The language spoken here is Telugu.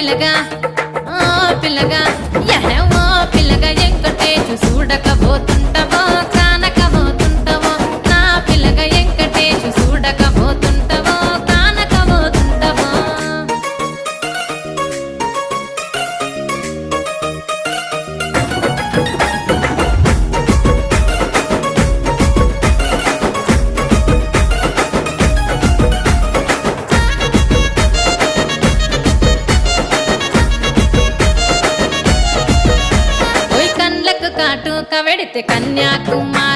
పిల్లగా ఓ పిల్లగా యహో పిల్లగా ఎంకటేశు చూడకపోతుంటవో కానకపోతుంటవో నా పిల్లగా ఎంకటేశు చూడకపోతుంటవో కానకపోతుంటవో ఓయ్ కండ్లకు కాటు కవెడితే కన్యాకుమారి